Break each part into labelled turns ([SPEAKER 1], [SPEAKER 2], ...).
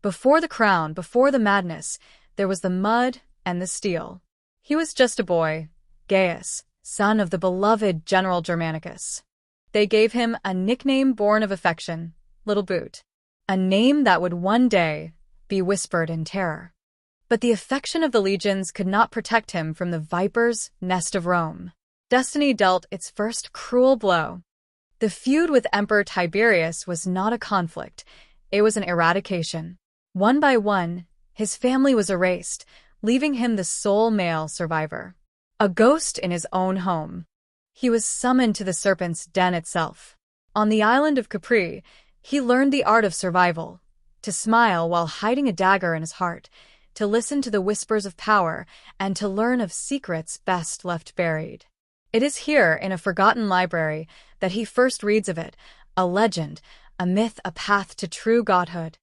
[SPEAKER 1] Before the crown, before the madness, there was the mud and the steel. He was just a boy, Gaius, son of the beloved General Germanicus. They gave him a nickname born of affection, Little Boot, a name that would one day be whispered in terror. But the affection of the legions could not protect him from the viper's nest of Rome. Destiny dealt its first cruel blow. The feud with Emperor Tiberius was not a conflict, it was an eradication. One by one, his family was erased, leaving him the sole male survivor. A ghost in his own home. He was summoned to the serpent's den itself. On the island of Capri, he learned the art of survival, to smile while hiding a dagger in his heart, to listen to the whispers of power, and to learn of secrets best left buried. It is here, in a forgotten library, that he first reads of it, a legend, a myth, a path to true godhood.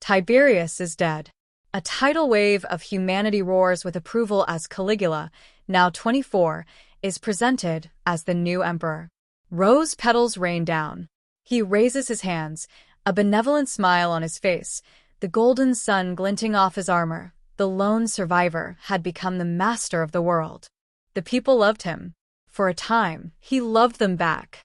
[SPEAKER 1] Tiberius is dead. A tidal wave of humanity roars with approval as Caligula, now 24, is presented as the new emperor. Rose petals rain down. He raises his hands, a benevolent smile on his face, the golden sun glinting off his armor. The lone survivor had become the master of the world. The people loved him. For a time, he loved them back.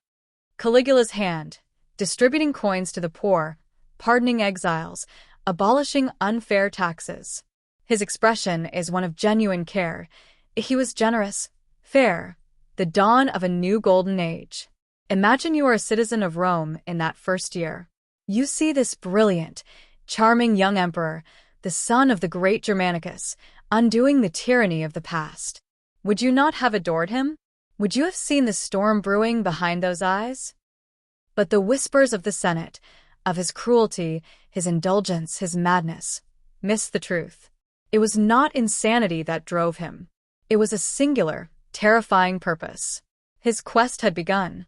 [SPEAKER 1] Caligula's hand, distributing coins to the poor, pardoning exiles, abolishing unfair taxes. His expression is one of genuine care. He was generous, fair, the dawn of a new golden age. Imagine you are a citizen of Rome in that first year. You see this brilliant, charming young emperor, the son of the great Germanicus, undoing the tyranny of the past. Would you not have adored him? Would you have seen the storm brewing behind those eyes? But the whispers of the Senate, of his cruelty, his indulgence, his madness, missed the truth. It was not insanity that drove him. It was a singular, terrifying purpose. His quest had begun.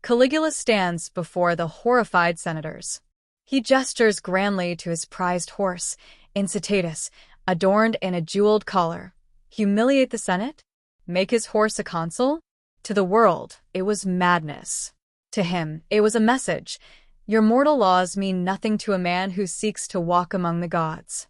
[SPEAKER 1] Caligula stands before the horrified senators. He gestures grandly to his prized horse, Incitatus, adorned in a jeweled collar. Humiliate the Senate? Make his horse a consul? To the world, it was madness. To him, it was a message. Your mortal laws mean nothing to a man who seeks to walk among the gods.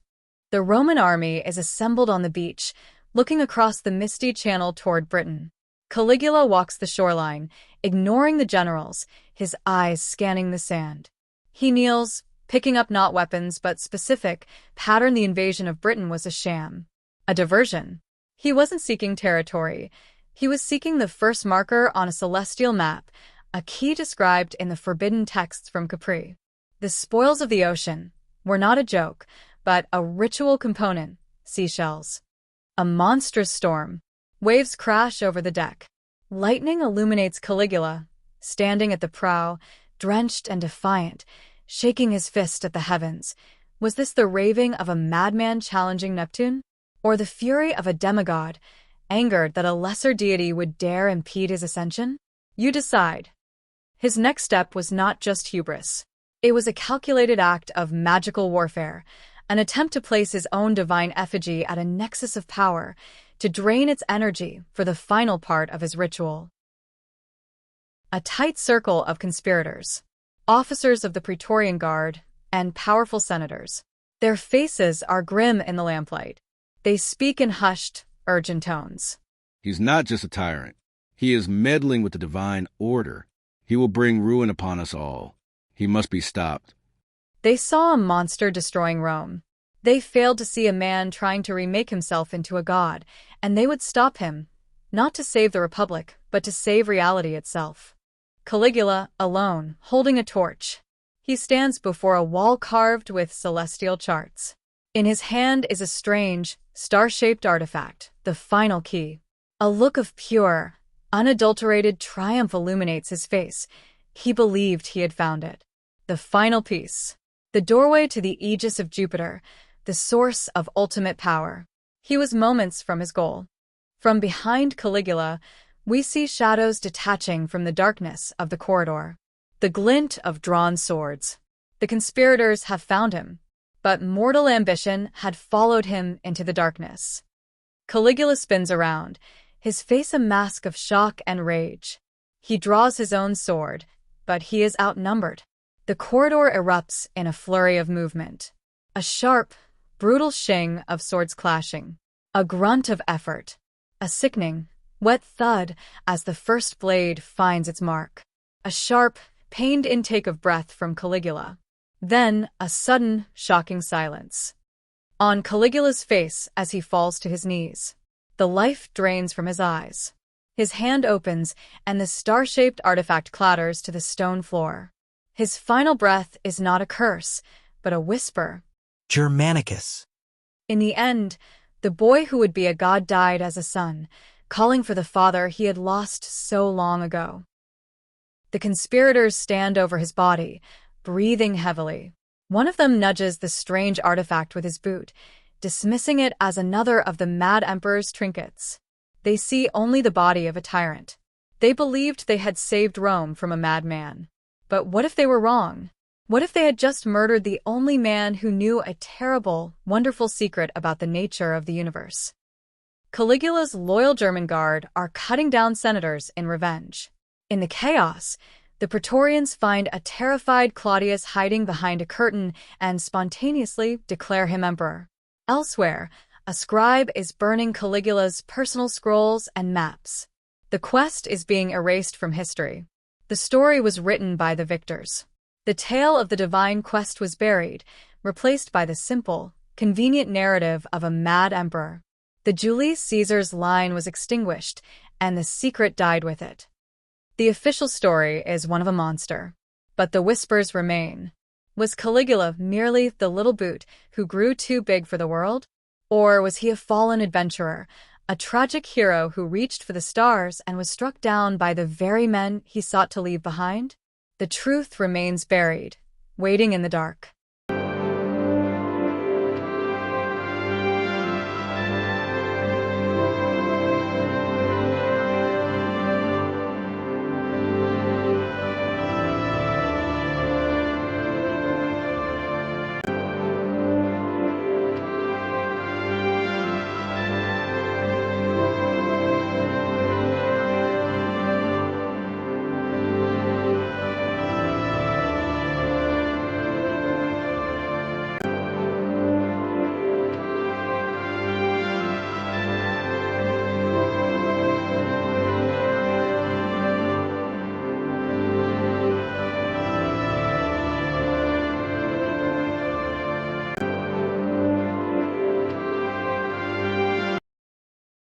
[SPEAKER 1] The Roman army is assembled on the beach, looking across the misty channel toward Britain. Caligula walks the shoreline, ignoring the generals, his eyes scanning the sand. He kneels, picking up not weapons but specific pattern. The invasion of Britain was a sham, a diversion. He wasn't seeking territory. He was seeking the first marker on a celestial map, a key described in the forbidden texts from Capri. The spoils of the ocean were not a joke, but a ritual component, seashells. A monstrous storm. Waves crash over the deck. Lightning illuminates Caligula, standing at the prow, drenched and defiant, shaking his fist at the heavens. Was this the raving of a madman challenging Neptune? Or the fury of a demigod, angered that a lesser deity would dare impede his ascension? You decide. His next step was not just hubris. It was a calculated act of magical warfare, an attempt to place his own divine effigy at a nexus of power, to drain its energy for the final part of his ritual. A tight circle of conspirators, officers of the Praetorian Guard, and powerful senators. Their faces are grim in the lamplight. They speak in hushed, urgent tones.
[SPEAKER 2] He's not just a tyrant. He is meddling with the divine order. He will bring ruin upon us all. He must be stopped.
[SPEAKER 1] They saw a monster destroying Rome. They failed to see a man trying to remake himself into a god, and they would stop him, not to save the Republic, but to save reality itself. Caligula, alone, holding a torch. He stands before a wall carved with celestial charts. In his hand is a strange, star-shaped artifact, the final key. A look of pure, unadulterated triumph illuminates his face. He believed he had found it. The final piece. The doorway to the aegis of Jupiter, the source of ultimate power. He was moments from his goal. From behind Caligula, we see shadows detaching from the darkness of the corridor. The glint of drawn swords. The conspirators have found him, but mortal ambition had followed him into the darkness. Caligula spins around, his face a mask of shock and rage. He draws his own sword, but he is outnumbered. The corridor erupts in a flurry of movement. A sharp, brutal shing of swords clashing. A grunt of effort. A sickening, wet thud as the first blade finds its mark. A sharp, pained intake of breath from Caligula. Then a sudden, shocking silence. On Caligula's face as he falls to his knees. The life drains from his eyes. His hand opens, and the star-shaped artifact clatters to the stone floor. His final breath is not a curse, but a whisper.
[SPEAKER 3] Germanicus.
[SPEAKER 1] In the end, the boy who would be a god died as a son, calling for the father he had lost so long ago. The conspirators stand over his body, breathing heavily. One of them nudges the strange artifact with his boot, dismissing it as another of the mad emperor's trinkets. They see only the body of a tyrant. They believed they had saved Rome from a madman. But what if they were wrong? What if they had just murdered the only man who knew a terrible, wonderful secret about the nature of the universe? Caligula's loyal German guard are cutting down senators in revenge. In the chaos, the Praetorians find a terrified Claudius hiding behind a curtain and spontaneously declare him emperor. Elsewhere, a scribe is burning Caligula's personal scrolls and maps. The quest is being erased from history. The story was written by the victors. The tale of the divine quest was buried, replaced by the simple, convenient narrative of a mad emperor. The Julius Caesar's line was extinguished, and the secret died with it. The official story is one of a monster, but the whispers remain. Was Caligula merely the little boot who grew too big for the world? Or was he a fallen adventurer, a tragic hero who reached for the stars and was struck down by the very men he sought to leave behind? The truth remains buried, waiting in the dark.